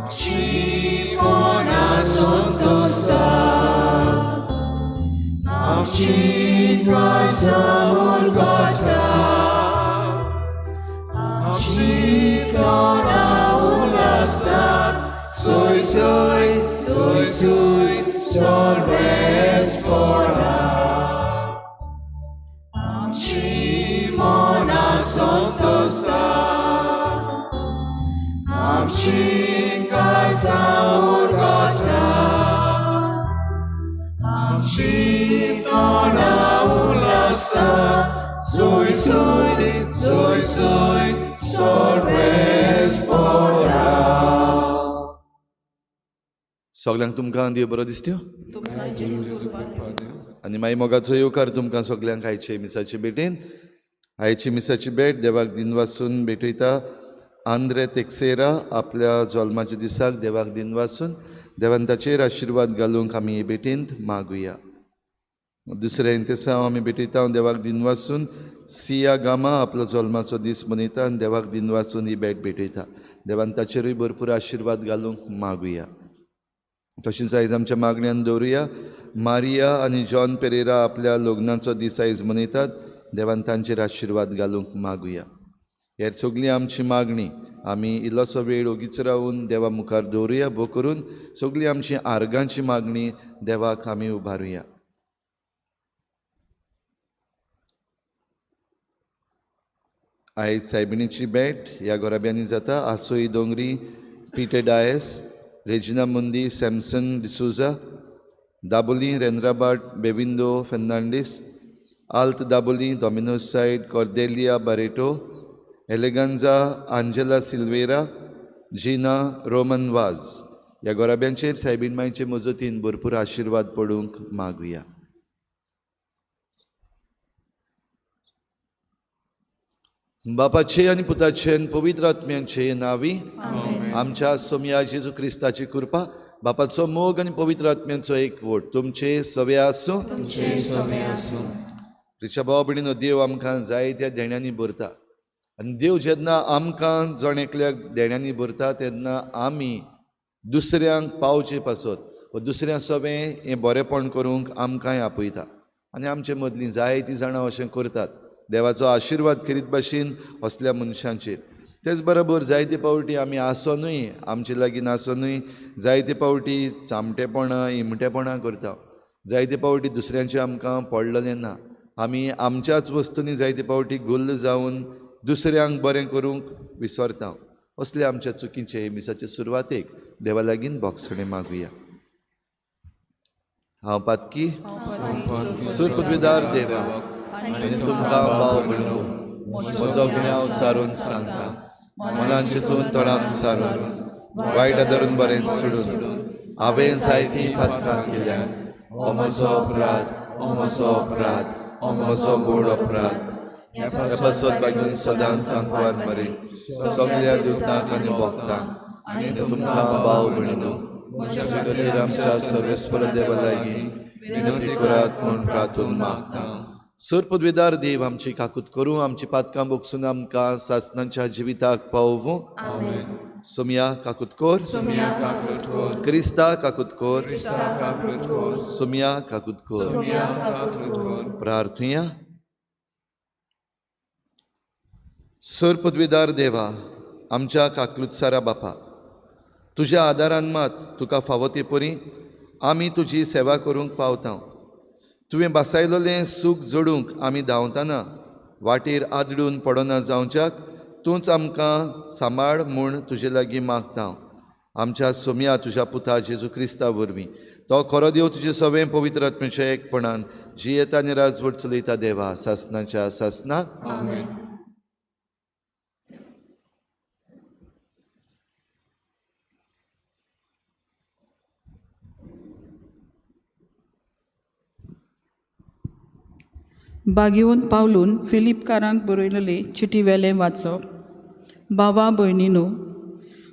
आमची मना संतोषता आमची समोर गोठता आमची तोंडा उलासतात सोय सोय सोय सोय सोर्बेस पोरा आमची मना संतोषता आमची समोर गोठता आमची तोंडा उलासतात सोय सोय सोय सोय सोर्बेस पोरा. सगळ्यांक तुमकां देव बरो दिसत्यो आनी मागीर मोगाचो येवकार तुमकां सगळ्यांक आयचे मिसाची भेटेन. आयची मिसाची भेट देवाक दिन वासून भेटयता आंद्रे तेक्सेरा आपल्या जल्माच्या दिसाक देवाक दिन वासून देवान ताचेर आशिर्वाद घालूंक आमी हे भेटेंत मागुया. दुसऱ्या इंतेसांव आमी भेटयता देवाक दिन वासून सिया गामा आपलो जल्माचो दीस मनयता आनी देवाक दिन वासून ही भेट भेटयता. देवान ताचेरूय भरपूर आशिर्वाद घालूंक मागुया. तशीच आयज आमच्या मागण्यांत दवरुया मारिया आनी जॉन पेरेरा आपल्या लग्नाचो दीस आयज मनयतात. देवान तांचेर आशिर्वाद घालूंक मागुया. हेर सगळी आमची मागणी आमी इल्लोसो वेळ ओगीच रावून देवा मुखार दवरुया. भोव करून सगळी आमची आर्गांची मागणी देवाक आमी उबारुया. आयज सायबिणीची भेट ह्या गोराब्यांनी जाता. आसोई दोंगरी पीटे डायस रेजिना मुंदी सॅमसन डिसुजा दाबोली रेंद्राबाट बेविंदो फेर्नांडीस आल्त दाबोली डॉमिनोस सायड कॉर्देलिया बारेटो एलेगांजा आंजेला सिल्वेरा जिना रोमन वाज ह्या गोराब्यांचेर सायबीण मांयचे मजतीन भरपूर आशिर्वाद पडूंक मागुया. बापाचे आनी पुताचे आनी पवित्र आत्म्याचे नावी आमच्या सोम्या जेजू क्रिस्ताची कृपा बापाचो मोग आनी पवित्र आत्म्याचो एकवट तुमचे सवे आसूं. रिचा भाव भयणीनो देव आमकां जायत्या देण्यांनी भरता आनी देव जेन्ना आमकां जण एकल्याक देण्यांनी भरता तेन्ना आमी दुसऱ्यांक पावचे पासत व दुसऱ्या सवें हें बरेंपण करूंक आमकांय आपयता आनी आमचे मदलीं जायतीं जाणां अशें करतात. देवाचो आशिर्वाद करीत भाशेन असल्या मनशांचेर. तेच बरोबर जायते पावटी आमी आसोनूय आमचे लागीं आसोनूय जायते पावटी चामटेपणां इमटेपणां करता. जायते पावटी दुसऱ्यांचें आमकां पडलेलें ना. आमी आमच्याच वस्तूंनी जायते पावटी गुल्ल जावन दुसऱ्यांक बरें करूंक विसरता. असले आमच्या चुकीचे हे मिसाचे सुरवातेक देवा लागीं बोगसणे मागुया. हांव पातकी सुरपदवीदार देवा आनी तुमकां भाव भयणो म्हजो गुन्यांव सारून सांगता. मनान चिंतून तोंडान सारून वायट धरून बरें सोडून हांवें जायतीं पातकां केल्यान हो म्हजो अपराध हो म्हजो अपराध हो म्हजो गोड अपराध. ह्या पासत बागेन सदांच सांकवार मरे सगळ्या दिवतांक आनी भोगतांक आनी तुमकां भाव भयणो म्हज्या खातीर आमच्या सर्वेस्पर देवा लागीं विनंती करात म्हूण प्रार्थून मागता. सुरपदवीदार देव आमची काकूत करूं आमची पातकां बोगसून आमकां सासणांच्या जिविताक पावूं. सोम्या काकूत कोर क्रिस्ता काकूत कोर सोम्या काकूत कोर. प्रार्थुया. सुरपदवीदार देवा आमच्या काकलुतसारा बापा तुज्या आदारान मात तुका फावो ते परी आमी तुजी सेवा करूंक पावता. तुवें बसायलोलें सूख जोडूंक आमी धांवतना वाटेर आदडून पडना जावच्याक तूंच आमकां सांबाळ म्हूण तुजे लागीं मागता. आमच्या सोम्या तुज्या पुता जेजू क्रिस्ता वरवीं तो खरो देव तुजे सवें पवित्र आत्म्याच्या एकपणान जियेता आनी राजवट चलयता देवा सासणाच्या सासणाक. बागेवन पावलून फिलिपकारांक बरयलेले चिटी वेलें वाचप. भावा भयणीनो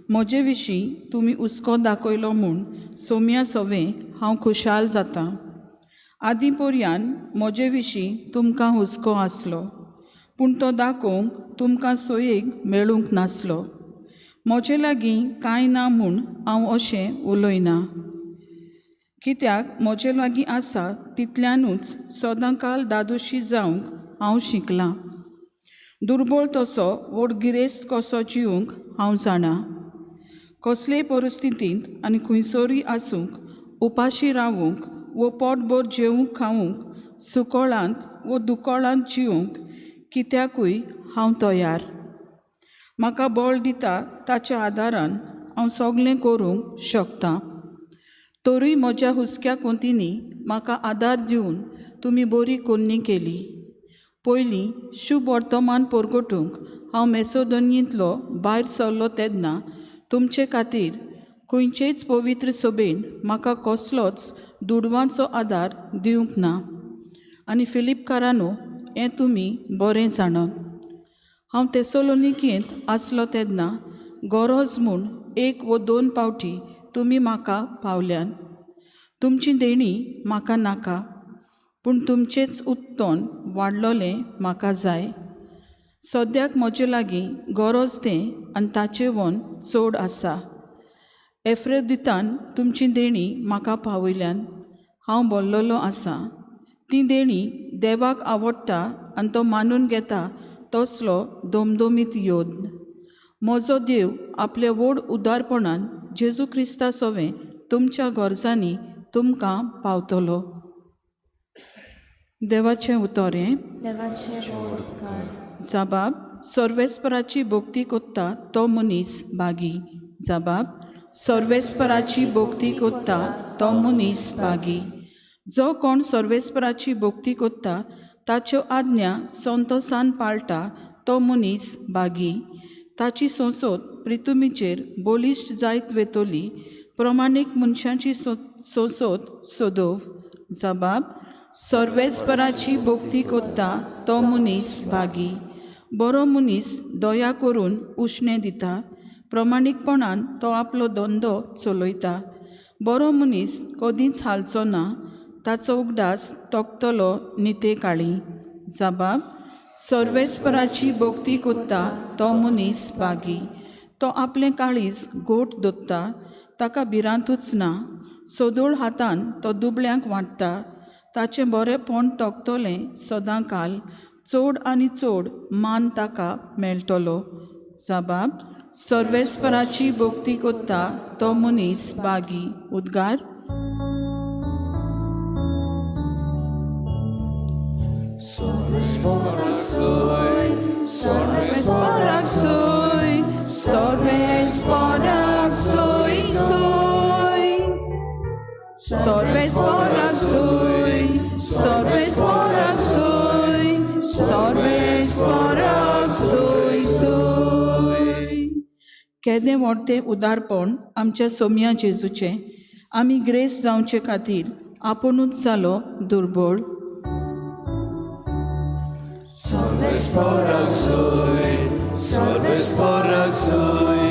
म्हजे विशीं तुमी हुस्को दाखयलो म्हूण सोम्या सवें हांव खुशाल जातां. आदीं पर्यान म्हजे विशीं तुमकां हुस्को आसलो पूण तो दाखोवंक तुमकां सोयेक मेळूंक नासलो. म्हजे लागीं कांय ना म्हूण हांव अशें उलयना, कित्याक म्हजे लागीं आसा तितल्यानूच सदांकाल दादोशी जावंक हांव शिकलां. दुर्बळ तसो गिरेस्त कसो जिवंक हांव जाणा. कसलेय परिस्थितींत आनी खंयसरूय आसूंक, उपाशी रावूंक वो पोटभर जेवूंक खावूंक, सुकळांत वो दुकोळांत जिवंक कित्याकूय हांव तयार. म्हाका बळ दिता ताच्या आदारान हांव सगळें करूंक शकतां. तरूय म्हज्या हुस्क्या कोंतींनी म्हाका आदार दिवन तुमी बरी कोन्नी केली. पयलीं शुभ वर्तमान परगटूंक हांव मॅसेडोनियेंतलो भायर सरलो तेन्ना तुमचे खातीर खंयचेच पवित्र सभेन म्हाका कसलोच दुडवांचो आदार दिवंक ना. आनी फिलिपकारांनो, हें तुमी बरें जाणत. हांव थेसलोनिकेंत आसलो तेन्ना गरज म्हूण 1 वा 2 फावटी तुमी म्हाका पावल्यान. तुमची देणी म्हाका नाका, पूण तुमचेंच उत्तोन वाडलोलें म्हाका जाय. सद्याक म्हजे लागीं गरज तें आनी ताचें वोन चड आसा. एफ्रोदितान तुमची देणी म्हाका पावयल्यान हांव भरलोलो आसा. ती देणी देवाक आवडटा आनी तो मानून घेता तसलो दोमदोमीत योद्ध. म्हजो देव आपल्या व्हड उदारपणान जेजू क्रिस्ता सोवें तुमच्या गरजांनी तुमकां पावतलो. देवाचें उतोरें. जबाब: सर्वेस्पराची भोक्ती कोत्ता तो मनीस भागी. जबाब: सर्वेस्पराची भोक्ती कोत्ता तो मनीस भागी. जो कोण सर्वेस्पराची भोक्ती कोत्ता ताच्यो आज्ञा संतोषान पाळटा तो मनीस भागी. ताची सोंसोत प्रितुमीचेर बोलिश्ट जायत वेतोली, प्रमाणीक मनशांची सोंसोत सोदोव. जबाब: सर्वेस्पराची भोक्ती कोत्ता तो मनीस भागी. बरो मनीस दया करून उश्णें दिता, प्रमाणीकपणान तो आपलो धंदो चलयता. बरो मनीस कदींच हालचो ना, ताचो उगडास तोखतलो निते काळी. जबाब: सर्वेस्पराची भोक्ती कोत्ता तो मनीस भागी. तो आपलें काळीज गोठ दोत्ता, ताका भिरांतूच ना. सोदोळ हातान तो दुबळ्यांक वांट्टा. ताचें बरेंपण तोखतलें सदांकाल. चड आनी चड मान ताका मेळटलो. जबाब: सर्वेस्पराची भोक्ती कोत्ता तो मनीस भागी. उद्गार. सर्वेस्पराक सोय, सर्वेस्पराक सोय, सर्वेस्पराक सोय सोय. सर्वेस्पराक सोय, सर्वेस्पराक सोय, सर्वेस्पराक सोय सोय. केदें व्हडतें उदारपण आमच्या सोम्या जेजूचें. आमी ग्रेस जावचे खातीर आपुणूच जालो दुर्बळ. सर्वेस्पराक सोय, सर्वेस्पराक सोय,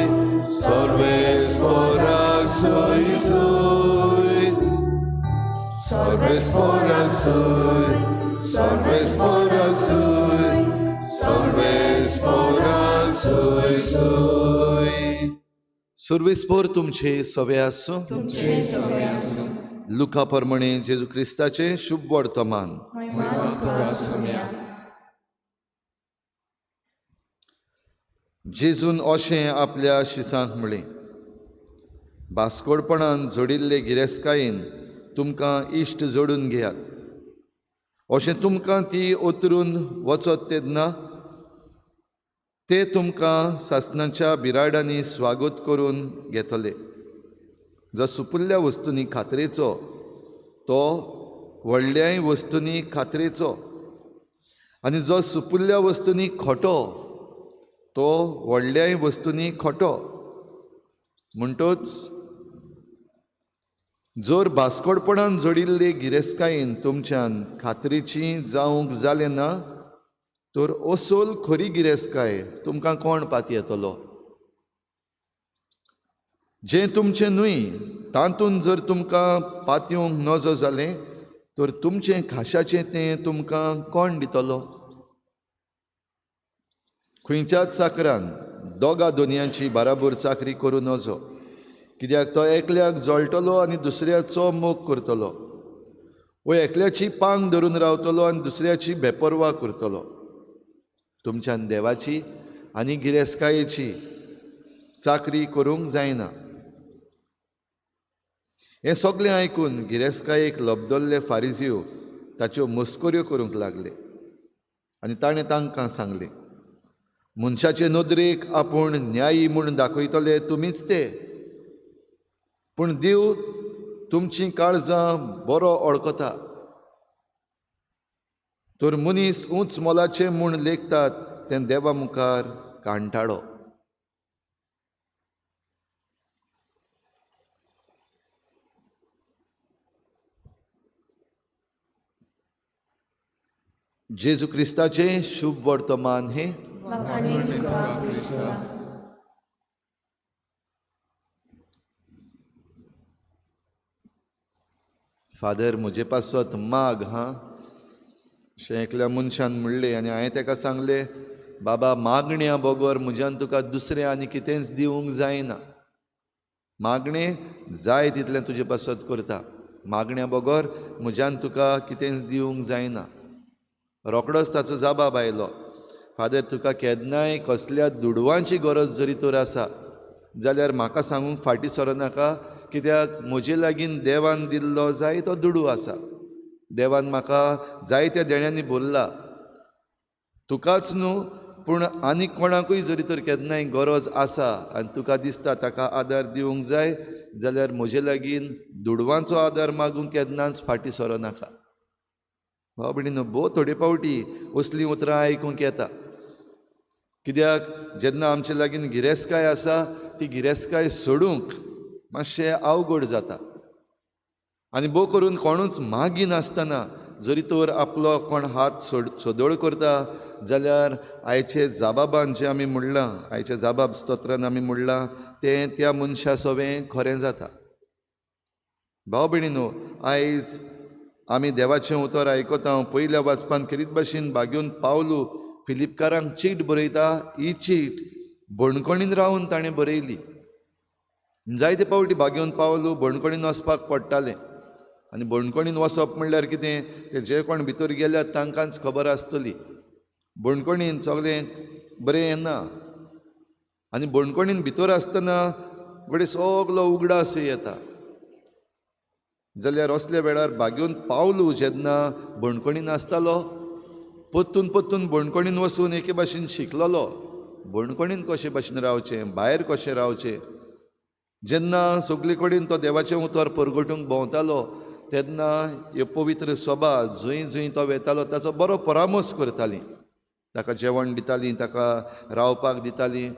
सर्वेस्पराक सोय सोय. सर्वेस्पराक सोय, सर्वेस्पराक सोय, सर्वेस्पराक सोय सोय. सर्वेस्पर तुमचे सवे आसूं. लुका प्रमाणे जेजू क्रिस्ताचें शुभ वर्तमान. जेजून अशें आपल्या शिसांक म्हळें, भास्कोडपणान जोडिल्ले गिरेस्कायेन तुमकां इश्ट जोडून घेयात. अशें तुमकां ती ओतरून वचत तेन्ना ते तुमकां सासणाच्या बिराडांनी स्वागत करून घेतले. जो सुपुल्ल्या वस्तूंनी खात्रेचो तो व्हडल्याय वस्तूंनी खात्रेचो, आनी जो सुपुल्ल्या वस्तूंनी खोटो तो व्हडल्याय वस्तूंनी खोटो. म्हणटच जर भास्कोडपणान जोडिल्ले गिरेस्कायेन तुमच्यान खात्रेची जावंक जालें ना, तर असोल खरी गिरेस्काय तुमकां कोण पाती येतलो. जें तुमचें न्हय तातूंत जर तुमकां पातयूंक नजो जालें, तर तुमचें खाशाचें तें तुमकां कोण दितलो. खंयच्याच चाकरान दोगा दोनयांची बाराबर चाकरी करूं नजो. कित्याक तो एकल्याक जळटलो आनी दुसऱ्याचो मोग करतलो, वो एकल्याची पांग धरून रावतलो आनी दुसऱ्याची बेपरवा करतलो. तुमच्यान देवाची आनी गिरेस्कायेची चाकरी करूंक जायना. हें सगळें आयकून गिरेस्कायेक लबदल्ले फारिजियो ताच्यो मस्कऱ्यो करूंक लागले आनी ताणें तांकां सांगलें, मनशाचे नदरेक आपूण न्यायी म्हूण दाखयतले तुमीच ते, पूण देव तुमचीं काळजां बरो ओळखता. तर मनीस उंच मोलाचें म्हूण लेखतात तें देवा मुखार कांटाळो. जेजू क्रिस्ताचें शुभ वर्तमान हें फादर म्हजे पासत माग अशें एकल्या मनशान म्हणलें आनी हांवें ताका सांगलें, बाबा मागण्या बगर म्हज्यान तुका दुसरें आनी कितेंच दिवंक जायना. मागणें जाय तितलें तुजे पासत करता, मागण्या बगर म्हज्यान तुका कितेंच दिवंक जायना. रोखडोच ताचो जबाब आयलो, फादर तुका केन्नाय कसल्या दुडवांची गरज जरी तर आसा जाल्यार म्हाका सांगूंक फाटीं सरनाका, कित्याक म्हजे लागीं देवान दिल्लो जाय तो दुडू आसा. देवान म्हाका जायत्या देण्यांनी भरला. तुकाच न्हू पूण आनीक कोणाकूय जरी तर केन्नाय गरज आसा आनी तुका दिसता ताका आदार दिवंक जाय जाल्यार म्हजे लागीं दुडवांचो आदार मागूंक केन्नाच फाटीं सरनाका. भाव भयणीनो, भोव थोडे फावटी असलीं उतरां आयकूंक येता, कित्याक जेन्ना आमचे लागीं गिरेस्काय आसा ती गिरेस्काय सोडूंक मातशें अवघड जाता. आनी भोव करून कोणूच मागी नासतना जरी तर आपलो कोण हात सोदोळ करता जाल्यार आयचे जाबाबान जें आमी म्हणलां, आयच्या जाबाब स्तोत्रान आमी म्हणलां तें त्या मनशा सवें खरें जाता. भाव भयणीनो, आयज आमी देवाचें उतर आयकता. पयल्या वाचपान करीत भाशेन बागेवन पावलू फिलिपकारांक चीट बरयता. ही चीट बणकणीन रावन ताणें बरयली. जायते फावटी बागेवन पावलू बणकणीन वचपाक पडटालें आनी बणकणीन वचप म्हणल्यार कितें, ते जे कोण भितर गेल्यात तांकांच खबर आसतली. बणकणीन सगळें बरें येना आनी बणकणीन भितर आसतना घडये सगलो उगडास येता. जाल्यार असल्या वेळार बागेवन पावलू जेन्ना बणकणीन आसतालो, पत्तून पत्तून बणकणीन वचून एके भाशेन शिकलोलो बणकणीन कशे भाशेन रावचें, भायर कशें रावचें. जेन्ना सगळे कडेन तो देवाचें उतर परगटूंक भोंवतालो तेन्ना ह्यो पवित्र सभा जंय जंय तो वेतालो ताचो बरो परामर्श करतालीं, ताका जेवण दितालीं, ताका रावपाक दितालीं.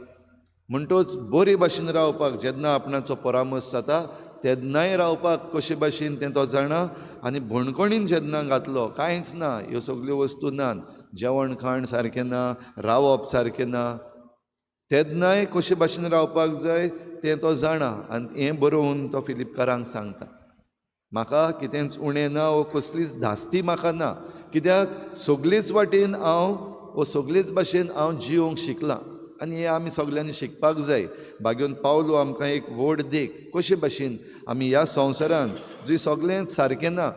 म्हणटच बरे भाशेन रावपाक जेन्ना आपणाचो परामर्श जाता तेन्नाय रावपाक कशे भाशेन तें तो जाणा. आनी बणकणीन जेन्ना घातलो कांयच ना, ह्यो सगल्यो वस्तू नात, जेवण खाण सारकें ना, रावप सारकें ना, तेन्नाय कशे भाशेन रावपाक जाय तें तो जाणा. आनी हें बरोवन तो फिलिपकारांक सांगता, म्हाका कितेंच उणें ना वो कसलीच धास्ती म्हाका ना, कित्याक सगळीच वाटेन वो सगळीच भाशेन हांव जिवंक शिकलां. आनी हें आमी सगल्यांनी शिकपाक जाय. बागेवन पावलो आमकां एक व्हड देख कशे भाशेन आमी ह्या संवसारान जंय सगळेंच सारकें ना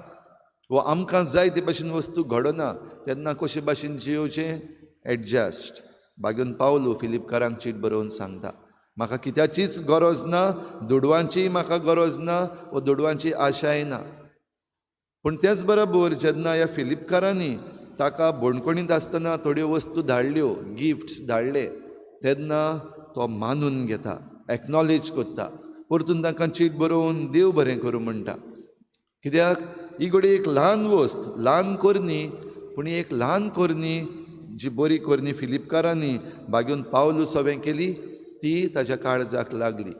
वो आमकां जाय ते भाशेन वस्तू घडना तेन्ना कशे भाशेन जिवचें, एडजस्ट. बागेवन पावलो फिलिपकारांक चीट बरोवन सांगता, म्हाका कित्याचीच गरज ना, दुडवांची म्हाका गरज ना, वो दुडवांची आशाय ना. पूण तेच बरोबर जेन्ना ह्या फिलिपकारांनी ताका बणकणींत आसतना थोड्यो वस्तू धाडल्यो, गिफ्ट्स धाडले, तेन्ना तो मानून घेता, एक्नॉलेज करता. परतून तांकां चीट बरोवन देव बरें करूं म्हणटा. कित्याक ही घडी एक ल्हान वस्त, ल्हान करनी, पूण एक ल्हान करनी जी बरी करनी फिलिपकारांनी बागेवन पावलू सवें केली ती ताच्या काळजाक लागली.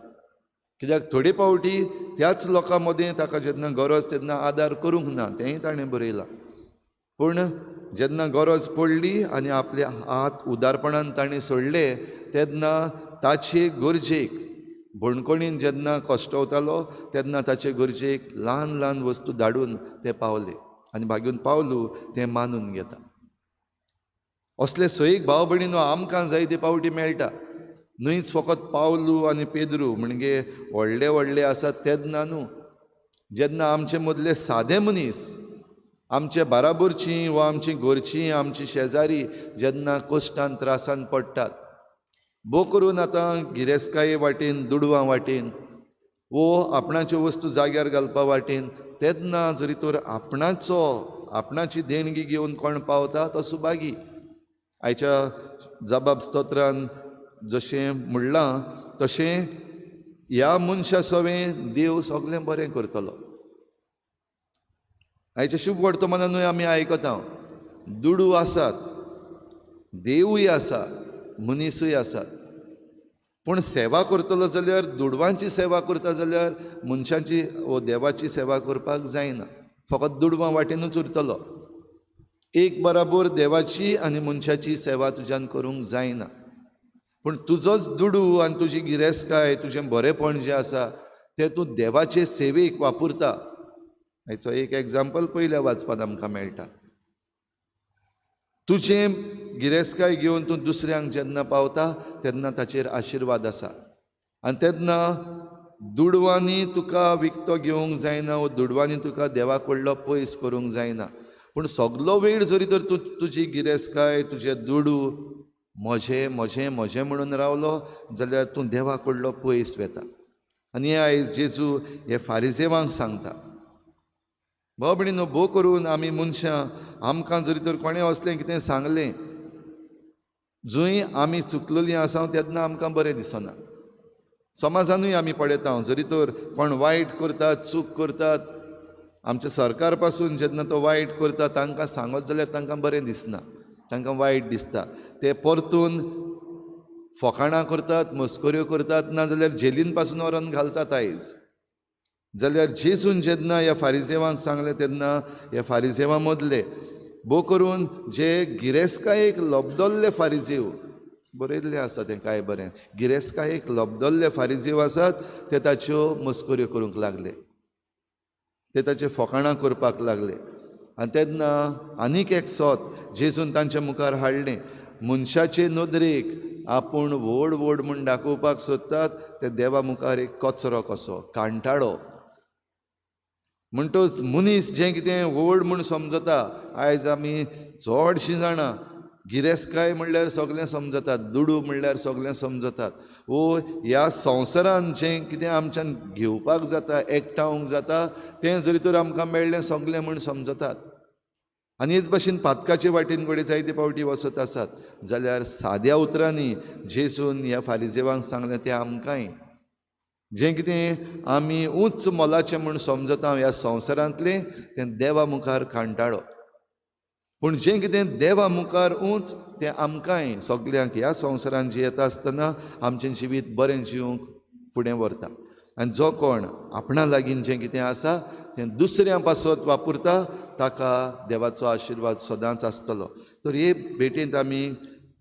कित्याक थोडे फावटी त्याच लोकां मदें ताका जेन्ना गरज तेन्ना आदार करूंक ना, तेंय ताणें बरयलां. पूण जेन्ना गरज पडली आनी आपले हात उदारपणान ताणें सोडले तेन्ना ताचे गरजेक बणकणीन जेन्ना कश्टवतालो तेन्ना ताचे गरजेक ल्हान ल्हान वस्तू धाडून ते पावले आनी बागेवन पावलू तें मानून घेता. असले सैक भाव भयणीनो आमकां जायते फावटी मेळटा. न्हयच फकत पावलू आनी पेद्रू म्हणजे व्हडले व्हडले आसात तेन्ना न्हू, जेन्ना आमचे मदले सादे मनीस, आमचे बाराबरचीं वा आमचीं घरचीं, आमची शेजारी जेन्ना कश्टान त्रासान पडटात, भोव करून आतां गिरेस्तकाये वाटेन, दुडवां वाटेन वो आपणाच्यो वस्तू जाग्यार घालपा वाटेन, तेन्ना जरी तर आपणाची देणगी घेवन कोण पावता तो सुभागी. आयच्या जबाब स्तोत्रान जशें म्हणलां तशें ह्या मनशा सवें देव सगळें बरें करतलो. आयच्या शुभ वर्तमानानूय आमी आयकता दुडू आसात, देवूय आसा, मनीसूय आसात, पूण सेवा करतलो जाल्यार दुडवांची सेवा करता जाल्यार मनशांची वो देवाची सेवा करपाक जायना, फकत दुडवां वाटेनूच उरतलो. एक बराबर देवाची आनी मनशाची सेवा तुज्यान करूंक जायना. पूण तुजोच दुडू आनी तुजी गिरेस्तकाय, तुजें बरेपण जें आसा तें तूं देवाचे सेवेक वापरता. हाचो एक एग्जाम्पल पयल्या वाचपाक आमकां मेळटा. तुजें गिरेस्तकाय घेवन तूं दुसऱ्यांक जेन्ना पावता तेन्ना ताचेर आशिर्वाद आसा. आनी तेन्ना दुडवांनी तुका विकतो घेवंक जायना, वो दुडवांनी तुका देवा कडलो पयस करूंक जायना. पूण सगलो वेळ जरी तर तूं तुजी गिरेस्तकाय, तुजें दुडू म्हजें म्हजें म्हजें म्हणून रावलो जाल्यार तूं देवा कडलो पयस वेता. आनी आयज जेजू हे फारिजेवांक सांगता, भाव भयणीनो, भोव करून आमी मनशां, आमकां जरी तर कोणें असलें कितें सांगलें, जंय आमी चुकलेलीं आसा तेन्ना आमकां बरें दिसना. समाजानूय आमी पळयता, जरी तर कोण वायट करतात, चूक करतात, आमच्या सरकार पासून जेन्ना तो वायट करता तांकां सांगत जाल्यार तांकां बरें दिसना, तांकां वायट दिसता. ते परतून फकाणां करतात, मस्कऱ्यो करतात, नाजाल्यार जेलीन पासून व्हरून घालतात आयज. जाल्यार जेजून जेन्ना ह्या फारिजेवांक सांगलें तेन्ना ह्या फारिजेवां मदले भोव करून जे गिरेस्तकायेक लबदल्ले फारिजेव, बरयल्लें आसा तें काय बरें, गिरेस्तकायेक लबदल्ले फारिजेव आसात, ते ताच्यो मस्कऱ्यो करूंक लागले, ते ताचे फकाणां करपाक लागले. आनी तेन्ना आनीक एक सोत जेजून तांच्या मुखार हाडलें. मनशाचे नदरेक आपूण व्हड व्हड म्हूण दाखोवपाक सोदतात, ते देवा मुखार एक कचरो कसो, कांटाळो. म्हणटच मनीस जें कितें व्हड म्हूण समजता, आयज आमी चडशीं जाणां गिरेस्तकाय म्हणल्यार सगळें समजतात, दुडू म्हणल्यार सगळें समजतात. वो ह्या संवसारान जें कितें आमच्यान घेवपाक जाता, एकठांवंक जाता, तें जरी तर आमकां मेळ्ळें सगळें म्हूण समजतात. आनी हेच भाशेन पातकाचे वाटेन घडये जायते फावटी वसत आसात. जाल्यार साद्या उतरांनी जेजून ह्या फारिजेवांक सांगलें तें आमकांय, जें कितें आमी उच्च मोलाचें म्हूण समजता ह्या संवसारांतलें, तें देवा मुखार कांटाळो. पूण जें कितें देवा मुखार उंच तें आमकांय सगल्यांक ह्या संवसारान जियेता आसतना आमचें जिवीत बरें जिवंक फुडें व्हरता. आनी जो कोण आपणा लागीं जें कितें आसा तें दुसऱ्यां पासत वापरता, ताका देवाचो आशिर्वाद सदांच आसतलो. तर हे भेटेंत आमी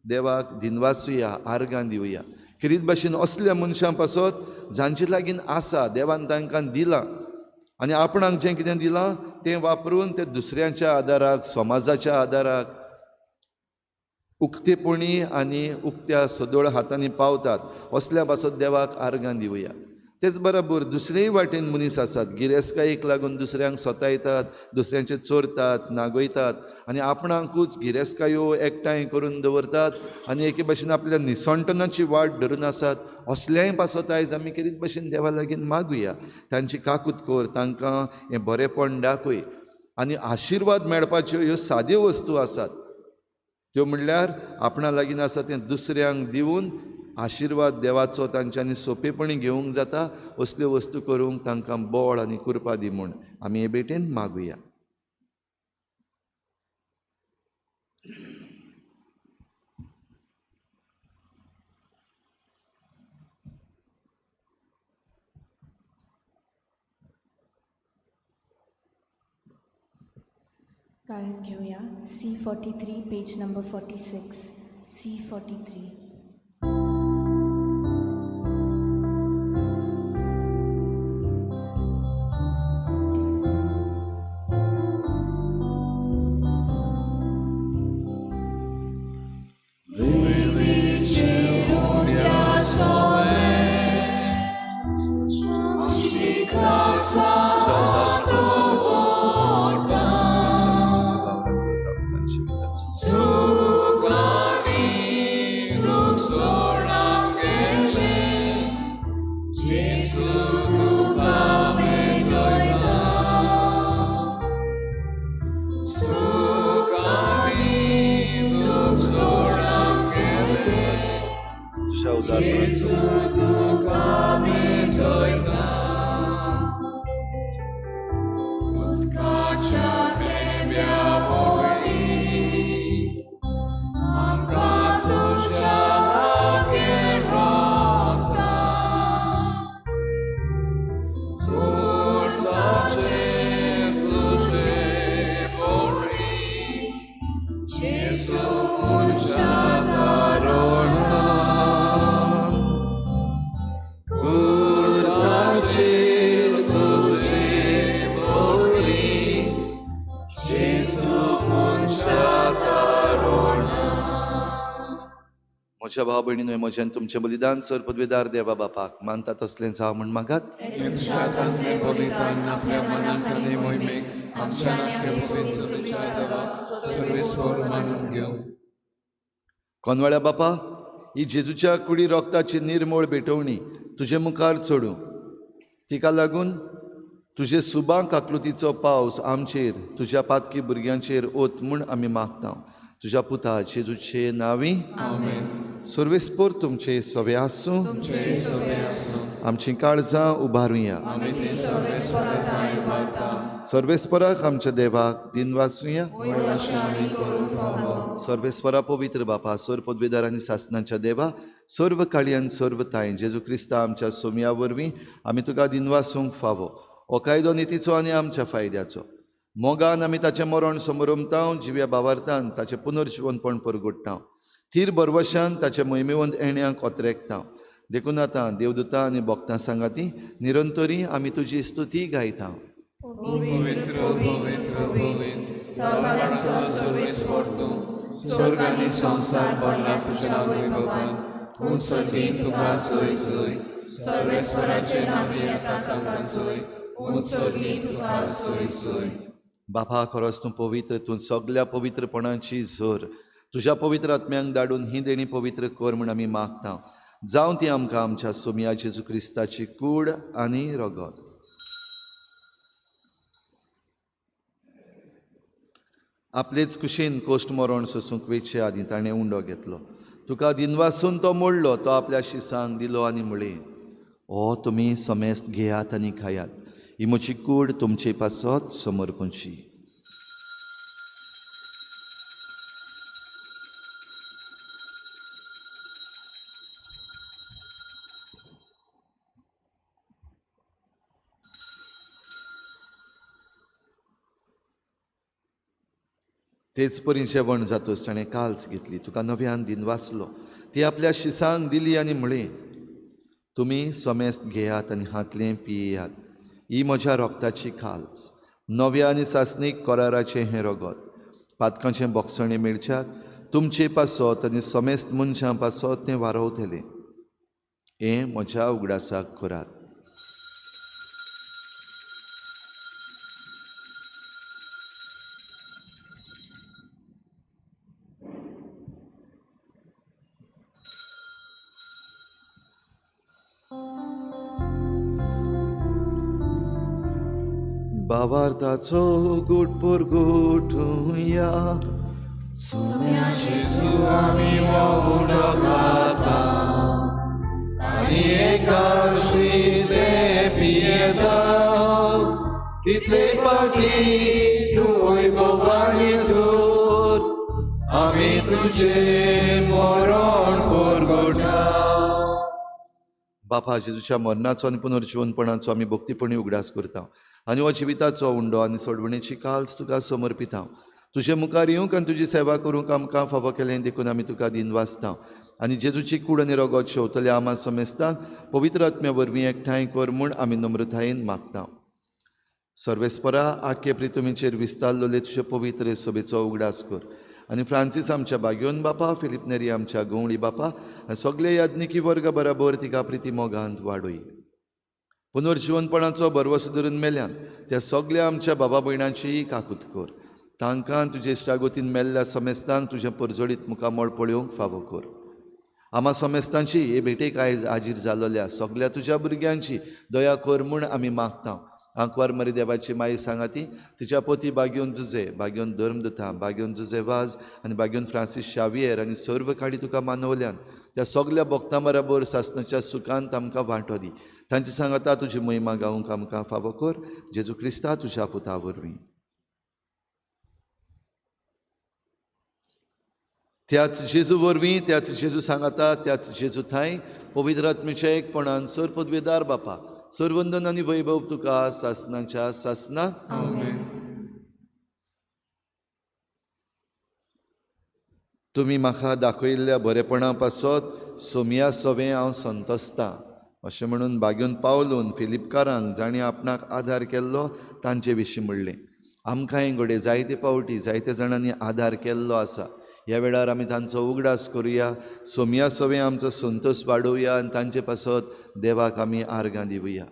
देवाक दिनवासुया, आर्गां दिवया. किरीत भाशेन असल्या मनशां पासत जांचे लागीं आसा, देवान तांकां दिलां, आनी आपणाक जें कितें दिलां तें वापरून ते दुसऱ्यांच्या आदाराक, समाजाच्या आदाराक उक्तेपणी आनी उक्त्या सदोळ हातांनी पावतात, असल्या पासत देवाक आर्गां दिवया. तेच बरोबर दुसरेय वाटेन मनीस आसात, गिरेस्तकायेक लागून दुसऱ्यांक सतायतात, दुसऱ्यांचे चोरतात, नागयतात, आनी आपणाकूच गिरेस्तकायो एकठांय करून दवरतात, आनी एके भाशेन आपल्या निसंटनाची वाट धरून आसात. असल्याय पासत आयज आमी कितें भाशेन देवा लागीं मागुया, तांची काकूत कर, तांकां हें बरेंपण दाखय. आनी आशिर्वाद मेळपाच्यो ह्यो साद्यो वस्तू आसात, त्यो म्हणल्यार आपणा लागीं आसा तें दुसऱ्यांक दिवन आशिर्वाद देवाचो तांच्यांनी सोंपेपणी घेवंक जाता. असल्यो वस्तू करूंक तांकां बळ आनी कृपा दी म्हूण आमी हे भेटेन मागुया. गायन घेऊया. C43 page number 46. C43. तुझ्या उदारपणाचो म्हज्या भाव भयणीनो म्हज्यान तुमचें बलिदान सर पदवेदार देवा बापाक मानता तसलेंच हांव म्हण मागात. आपल्या मनांतले मोहिमेक आमच्या सर्वेस्पर मानून घेऊ. कोनवाळ्या बापा, ही जेजूच्या कुडी रोगताची निर्मळ भेटवणी तुजे मुखार चडूं. तिका लागून तुजे सुबांक आकृतीचो पावस आमचेर तुज्या पातकी भुरग्यांचेर ओत म्हूण आमी मागता. तुज्या पुता जेजूचे नांवी सर्वेस्पर तुमचे सवे आसूं. आमची काळजां उबारुया. सर्वेस्पराक आमच्या देवाक दिन वाचुया. सर्वेस्परा पवित्र बापा, सर पदवेदार आनी सासणांच्या देवा, सर्व काळयान सर्व ताय जेजू क्रिस्ता आमच्या सोमया वरवीं आमी तुका दिन वासूंक फावो. हो कायदो नितीचो आनी आमच्या फायद्याचो. मोगान आमी ताचें मरण समरमतां, जिव्या भावार्थान ताचें पुनर्जीवनपण परगट्टा. थीर बरवशान ताच्या मोहिमेवंत येण्याक ओतरेकता. देखून आतां देवदूतां आनी भक्तां सांगाती निरंतरी आमी तुजी स्तुती गायता. स्वर्ग आनी संसार भरला तुज्या वैभवान. उंच सर्गीन तुका सोय सोय. सर्वेस्पराचे नांवी येता ताका सोय. उंच सर्गीन तुका सोय सोय. बापा, खरोच तूं पवित्र, तूं सगल्या पवित्रपणाची झर तुज्या पवित्र आत्म्यांक धाडून ही देणी पवित्र कर म्हूण आमी मागता. जावं ती आमकां आमच्या सोमया जेजू क्रिस्ताची कूड आनी रगत. आपलेच कुशीन कोश्ट मरण सोसूंक वेचे आदी ताणें उंडो घेतलो. तुका दिनवासून तो मोडलो, तो आपल्या शिसांक दिलो आनी म्हळें, ओ तुमी समेस्त घेयात आनी खायात. ही म्हजी कूड तुमचे पासत समर्पणची. तेच परी जेवण जातोच ताणें काल्स घेतली, तुका नव्यान दिन वाचलो, ती आपल्या शिसांक दिली आनी म्हळें, तुमी समेस्त घेयात आनी हातलें पियेयात. ही म्हज्या रोगताची काल्स, नव्या आनी सासणीक कराराचें हें रगत. पातकांचें बोगसणें मेळच्याक तुमचे पासत आनी समेस्त मनशां पासत तें वारवतलें. हें म्हज्या उगडासाक करात. भावार्थाचो गोट पर गोठुया. आमी उंडो खाता आनी एकाशी ते पियेता. तितले फाटी तूं वैभवानी सोर, आमी तुजें मरण परगटा. बापा, जेजूच्या मरणाचो आनी पुनर्जीवनपणाचो आमी भक्तीपणी उगडास करता आनी हो जिविताचो उंडो आनी सोडवणेची काल्स तुका समर्पिता. तुजे मुखार येवंक आनी तुजी सेवा करूंक आमकां फावो केलें देखून आमी तुका दिन वाचता. आनी जेजूची कूड आनी रगत शेवतल्या आमा समेस्तांक पवित्र आत्म्या वरवीं एकठांय कर म्हूण आमी नम्रतायेन मागता. सर्वेस्परा, आख्खे प्रितुमीचेर विस्तारलोले तुजे पवित्र सभेचो उगडास कर. आनी फ्रांसीस आमच्या बागयोन बापा, फिलिप नेरी आमच्या गवळी बापा, सगळे याज्ञिकी वर्ग बराबर तिका प्रिती मोगांत वाडय. पुनर्जीवनपणाचो बरवसो धरून मेल्यान त्या सगळ्या आमच्या बाबा भयणांची काकूत कर. तांकां तुजे इश्टागोतीन मेल्ल्या समेस्तांक तुजें परजोडीत मुखामळ पळोवंक फावो कर. आम्हा समेस्तांची हे भेटेक आयज हाजीर जालोल्या सगळ्या तुज्या भुरग्यांची दया कर म्हूण आमी मागता. आंकवार मरी देवाची माई सांगाती तिच्या पोती बागेवन जुजे, बागेवन धर्मदता, बागेवन जुजे वाज आनी बागेवन फ्रांसीस शावियर आनी सर्व काडी तुका मानवल्यान त्या सगळ्या भक्तां बरोबर सासणाच्या सुखांत आमकां वांटो दी. तांची सांगता तुजी महिमा गावंक आमकां फावो कर. जेजू क्रिस्ता तुज्या पुता वरवीं. त्याच जेजू वरवीं, त्याच जेजू सांगता, त्याच जेजू थंय पवित्र आत्मेच्या एकपणान सर पदवेदार बापा सर्वंदन आनी वैभव तुका सासणाच्या सासना. तुमी म्हाका दाखयल्ल्या बरेपणा पासत सोमया सवें हांव संतोसतां अशें म्हणून बागेवन पावलून फिलिपकारांक जाणीं आपणाक आदार केल्लो तांचे विशीं म्हणलें. आमकांय घोडे जायते पावटी जायते जाणांनी आदार केल्लो आसा. ह्या वेळार आमी तांचो उगडास करुया. सोमया सवें आमचो संतोश वाडोवया आनी तांचे पासत देवाक आमी आर्गां दिवया.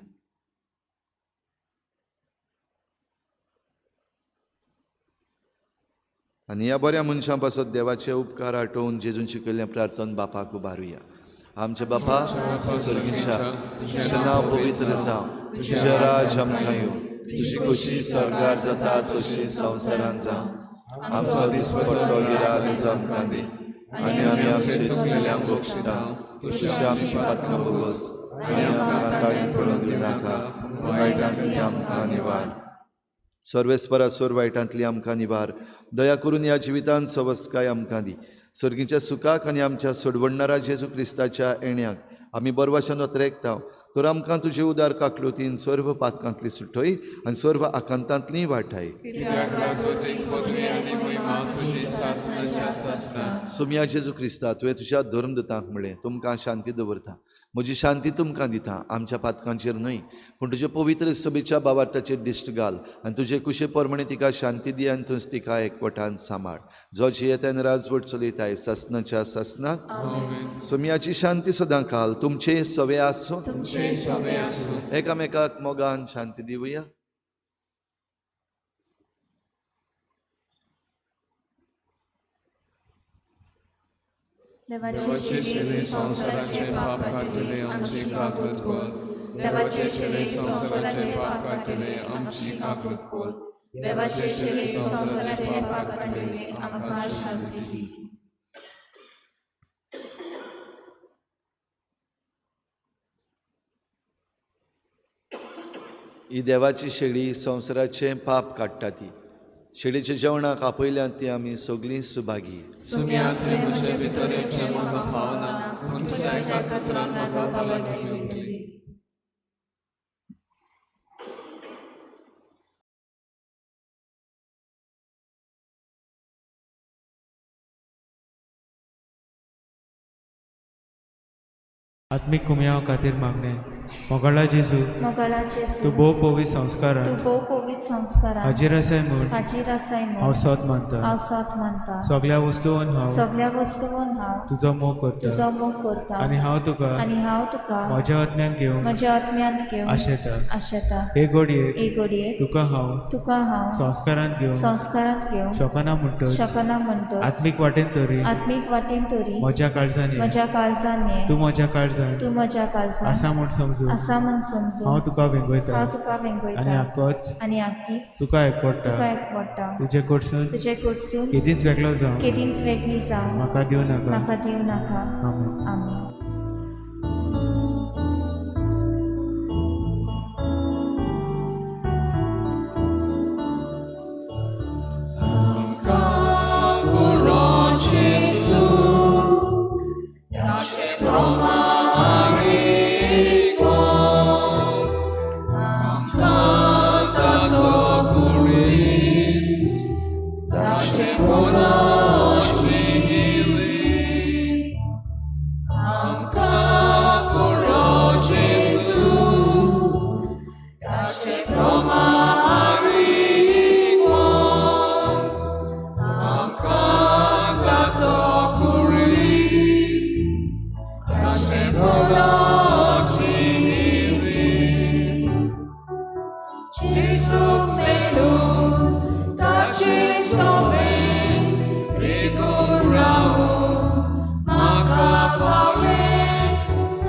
आनी ह्या बऱ्या मनशां पासत देवाचे उपकार आठोवन जेजून शिकयल्लें प्रार्थन बापाक उबारुया. आमचे बापा स्वर्गीच्या तुजें नांव पवित्र जावं, तुजें राज आमकां येवं, तुजी खोशी स्वर्गार जाता तशी संवसारांत जावं. आमचो दीस पडटो गिराज आमकां दी आनी आमी आमचे चुकलेल्यांक बक्षिता तशी आमची पातकां बोगोस आनी आमकां काळीन पडूंक दिनाका, वायटांतली आमकां निवार. सर्वेस्परा सोर वायटांतली आमकां निवार. दया करून ह्या जिवितांत सवस्काय आमकां दी. सर्गीच्या सुखाक आनी आमच्या सोडवणणारा जेजू क्रिस्ताच्या येण्याक आमी बरवाशान वतरेकता. तर आमकां तुजे उदार काकलुतीन सर्व पातकांतली सुटय आनी सर्व आकांतांतली वाटाय. सोमया जेजू क्रिस्ता तुवें तुज्या धर्मदतांक म्हणलें तुमकां शांती दवरता, म्हजी शांती तुमकां दिता. आमच्या पातकांचेर न्हय पूण तुजे पवित्र सभेच्या बाबाटाचेर दिश्ट घाल आनी तुजे कुशे परमणे तिका शांती दी आनी तुज तिका एकवटान सांबाळ. जो जियेतान राजवट चलयताय सासणाच्या सासनाक. सोमयाची शांती सदां काल तुमचे सवे आसूं. एकामेकाक मोगान शांती दिवया. देवाचे शेले संसाराचे पाप काटले आमची काकूत कर. देवाचे शेले संसाराचे पाप काटले आमची काकूत कर. देवाचे शेले संसाराचे पाप काटले आमकां शांती दी. ही देवाची शेळी संवसाराचे पाप काडटा ती. शेळीच्या जेवणाक आपयल्यात ती आमी सगळीं सुभागी. सुमयातले म्हजे भितर येवचें म्हाका फावना, पूण तुज्या एका चत्रान म्हाका पालकी दिली. आत्मिक कुमयाव खातीर मागणे. मोगळा जेजू तूं भोव पवित्र संस्कारान हाजीर आसाय म्हूण हांव सत मानता. सगळ्या वस्तूंत हांव तुजो मोग करता आनी हांव तुका म्हज्या आत्म्यांत घेवंक आशेता. हे घडयेक तुका हांव संस्कारांत घेवंक शकना म्हणटच आत्मीक वाटेन तरी म्हज्या काळजांनी तूं म्हज्या काळजांत आसा म्हूण समजून हांव तुका वेंगयता आनी आख्खीच तुका एकवडटा. तुजे कडसून केदींच वेगळो जावं म्हाका दिवं नाका. आमेन. Jesu melun, taci sovein, rigur rau, maca faule,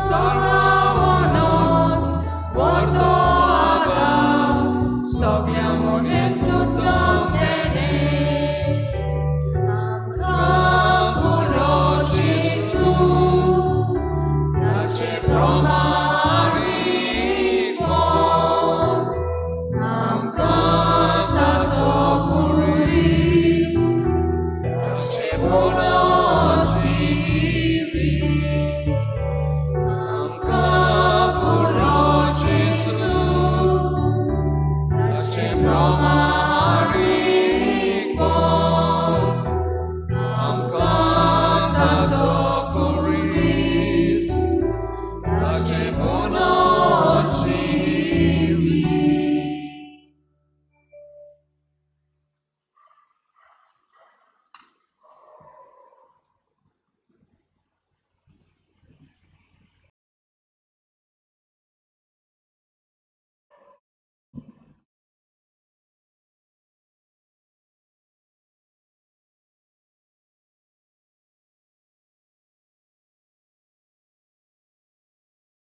sornamonos, bordo agam, sogliamone sudam dene. Capuro Jesu, taci promarico, am cantat socuris, taci bonocivi, am capuro Jesu, taci promarico, am cantat socuris, taci bonocivi.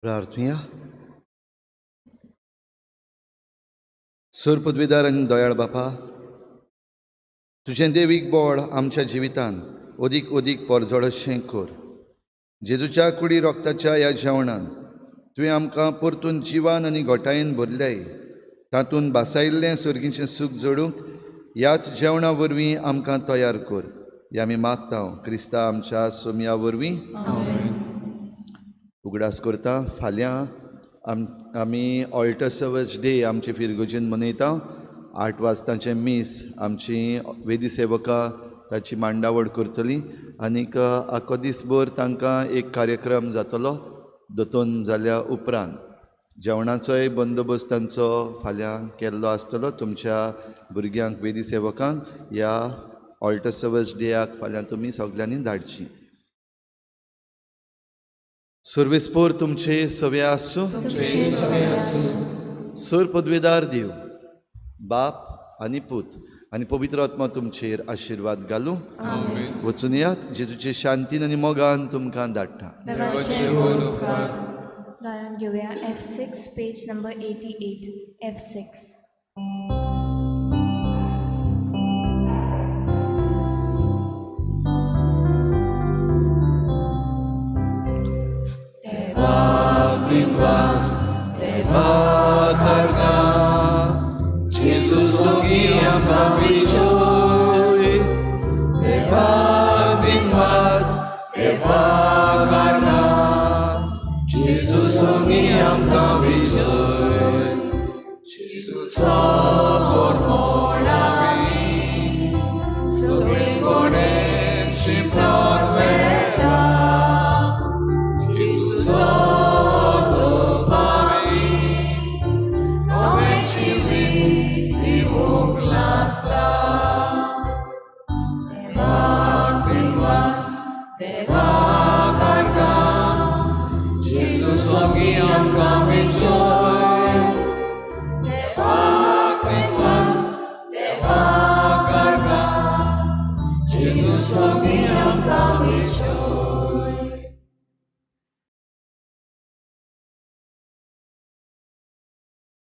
प्रार्थूया. सुर पदवीदार आनी दयाळ बापा, तुझें देवीक बोळ आमच्या जिवितान अदीक अदीक परजळशें कर. जेजूच्या कुडी रोगताच्या ह्या जेवणान तुवें आमकां परतून जिवान आनी घोटायेन भरल्याय. तातूंत भासायिल्लें सर्गीचें सूख जोडूंक ह्याच जेवणा वरवीं आमकां तयार कर. हें आमी मागता क्रिस्ता आमच्या सोमया वरवीं. उगडास करता. फाल्यां आमी ऑल्टर सर्वीस डे आमचे फिरगोजीन मनयता. 8 वाजताचें मीस आमची वेदी सेवकां ताची मांडावळ करतलीं आनीक आख्खो दिसभर तांकां एक कार्यक्रम जातलो. दोतोन जाल्या उपरांत जेवणाचोय बंदोबस्त तांचो फाल्यां केल्लो आसतलो. तुमच्या भुरग्यांक वेदी सेवकांक ह्या ऑल्टर सर्वीस डेयाक फाल्यां तुमी सगल्यांनी धाडची. सर्वेस्पोर तुमचे सवे आसूं. सर पदवीदार देव बाप आनी पूत आनी पवित्र आत्मा तुमचेर आशिर्वाद घालूं. वचून यात. जेजूचे शांतीन आनी मोगान तुमकां धाडटा. गायन घेऊया F6 page number 88 F6. Jesus, o guia para o